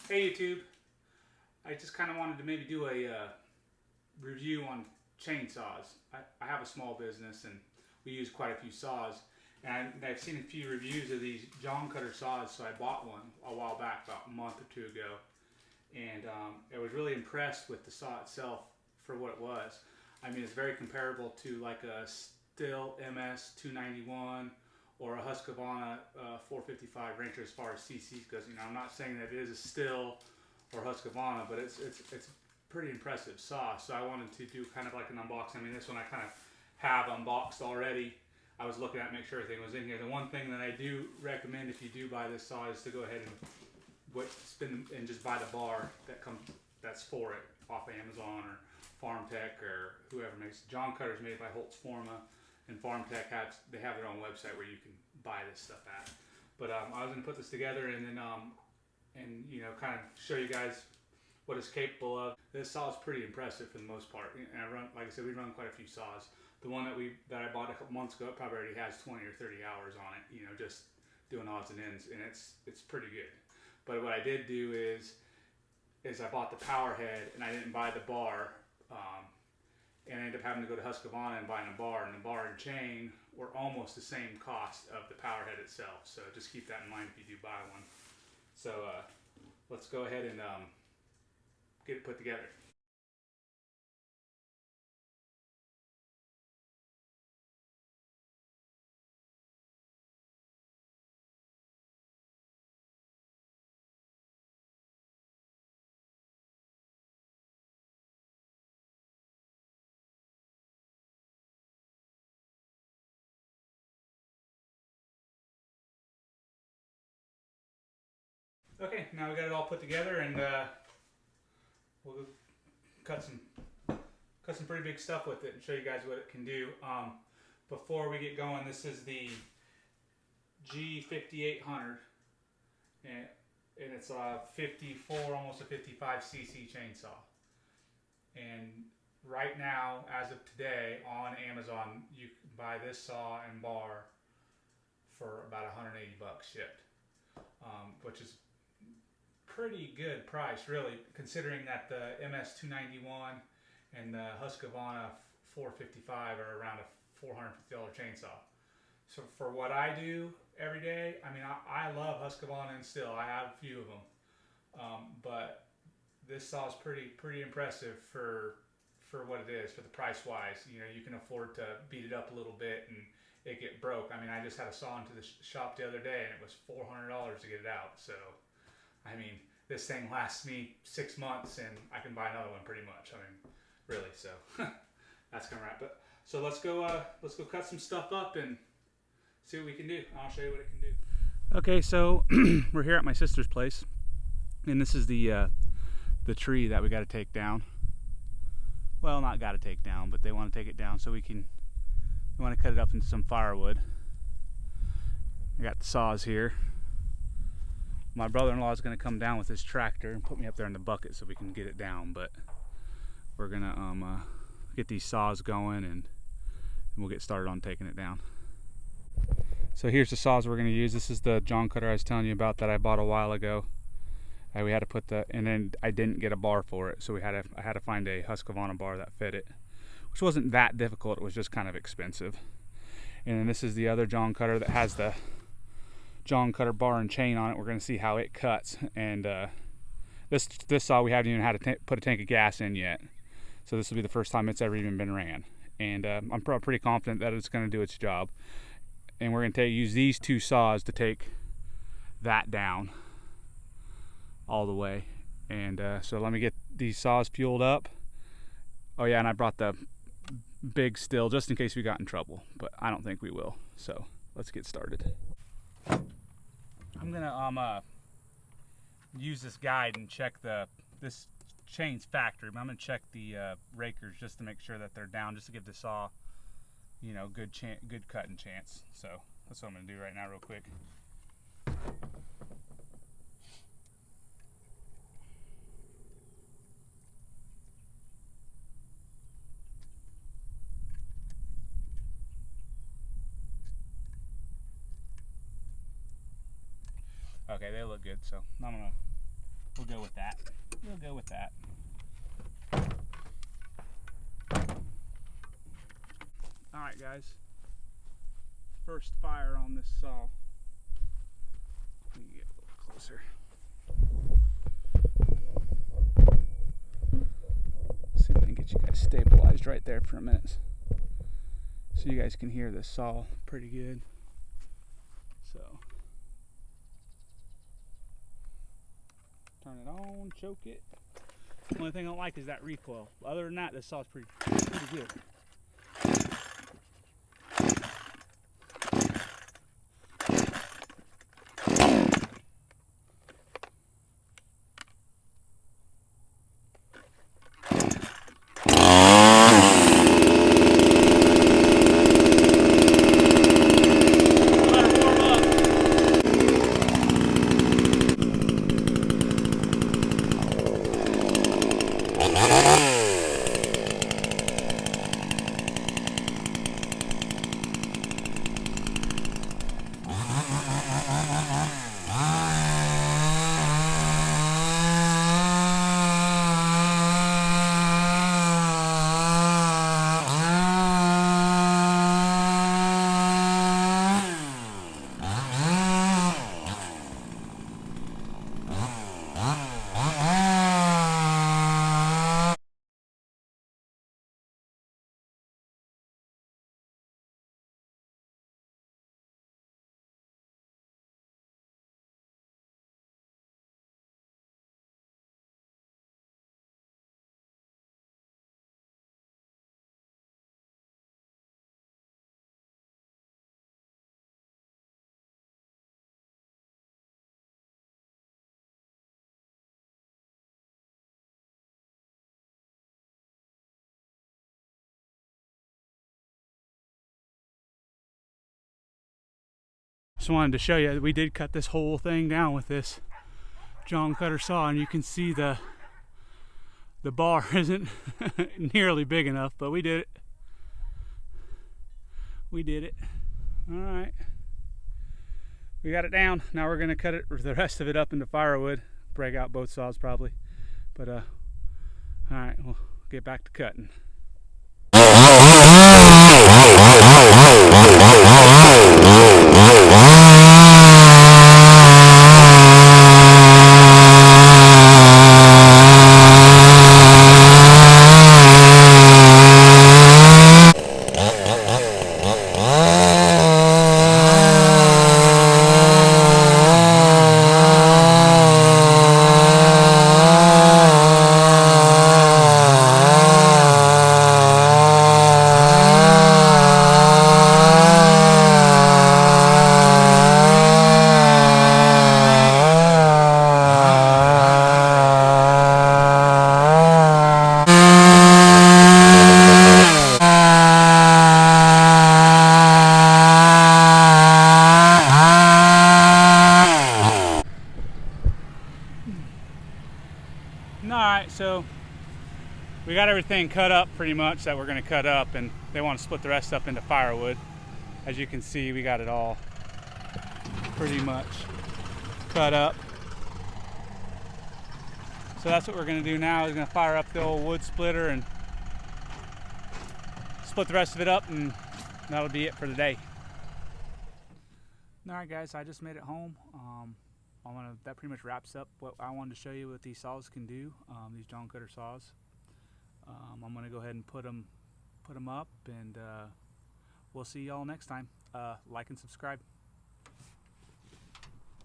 Hey YouTube, I just kind of wanted to maybe do a review on chainsaws. I have a small business and we use quite a few saws, and I've seen a few reviews of these JON Cutter Saws, so I bought one a while back, about a month or two ago, and I was really impressed with the saw itself for what it was. I mean, it's very comparable to like a Stihl MS 291 or a Husqvarna 455 Ranger as far as CCs goes. You know, I'm not saying that it is a Stihl or Husqvarna, but it's pretty impressive saw. So I wanted to do kind of like an unboxing. I mean, this one I kind of have unboxed already. I was looking at make sure everything was in here. The one thing that I do recommend if you do buy this saw is to go ahead and just buy the bar that's for it off of Amazon or Farm Tech or whoever makes it. JON Cutter is made by Holtz Forma, and Farm Tech have their own website where you can buy this stuff at. But I was going to put this together and then and you know, kind of show you guys what it's capable of. This saw is pretty impressive for the most part. And like I said, we run quite a few saws. The one that I bought a couple months ago, it probably already has 20 or 30 hours on it. You know, just doing odds and ends, and it's pretty good. But what I did do is I bought the power head and I didn't buy the bar. And I ended up having to go to Husqvarna and buying a bar, and the bar and chain were almost the same cost of the power head itself. So just keep that in mind if you do buy one. So let's go ahead and get it put together. Okay, now we got it all put together, and we'll cut some pretty big stuff with it and show you guys what it can do. Before we get going, this is the G5800, and it's a 54, almost a 55 cc chainsaw. And right now, as of today, on Amazon, you can buy this saw and bar for about 180 bucks shipped, which is pretty good price, really, considering that the MS 291 and the Husqvarna 455 are around a $450 chainsaw. So for what I do every day, I mean, I love Husqvarna and Stihl. I have a few of them, but this saw is pretty impressive for what it is, for the price wise. You know, you can afford to beat it up a little bit and it get broke. I mean, I just had a saw into the shop the other day and it was $400 to get it out. So, I mean, this thing lasts me 6 months and I can buy another one pretty much. I mean, really. So that's gonna wrap it. So let's go cut some stuff up and see what we can do. I'll show you what it can do. Okay, so we're here at my sister's place, and this is the tree that we got to take down. Well, not got to take down, but they want to take it down so we want to cut it up into some firewood. I got the saws here. My brother-in-law is going to come down with his tractor and put me up there in the bucket so we can get it down, but we're going to get these saws going and we'll get started on taking it down. So here's the saws we're going to use. This is the JON Cutter I was telling you about that I bought a while ago. We had to put and then I didn't get a bar for it, so I had to find a Husqvarna bar that fit it, which wasn't that difficult. It was just kind of expensive. And then this is the other JON Cutter that has the JON Cutter bar and chain on it. We're going to see how it cuts. And this saw we haven't even had to put a tank of gas in yet, so this will be the first time it's ever even been ran. And I'm pretty confident that it's going to do its job. And we're going to use these two saws to take that down all the way. And so let me get these saws fueled up. Oh yeah, and I brought the big Stihl just in case we got in trouble, but I don't think we will. So let's get started. I'm gonna use this guide and check this chain's factory, but I'm gonna check the rakers just to make sure that they're down, just to give the saw, you know, good cutting chance. So that's what I'm gonna do right now real quick. Okay, they look good, so we'll go with with that. We'll go with that. Alright guys, first fire on this saw. Let me get a little closer. See if I can get you guys stabilized right there for a minute, so you guys can hear this saw pretty good. So, turn it on, choke it. The only thing I don't like is that recoil. Other than that, this saw's pretty good. Just wanted to show you that we did cut this whole thing down with this JON cutter saw, and you can see the bar isn't nearly big enough, but we did it. We did it. All right, we got it down. Now we're gonna cut it, the rest of it up into firewood, break out both saws probably. But all right, we'll get back to cutting. Alright, so we got everything cut up pretty much that we're going to cut up, and they want to split the rest up into firewood. As you can see, we got it all pretty much cut up. So that's what we're going to do now, is going to fire up the old wood splitter and split the rest of it up, and that'll be it for the day. Alright guys, I just made it home. That pretty much wraps up what I wanted to show you what these saws can do, these JON cutter saws. I'm going to go ahead and put them up, and we'll see y'all next time. Like and subscribe.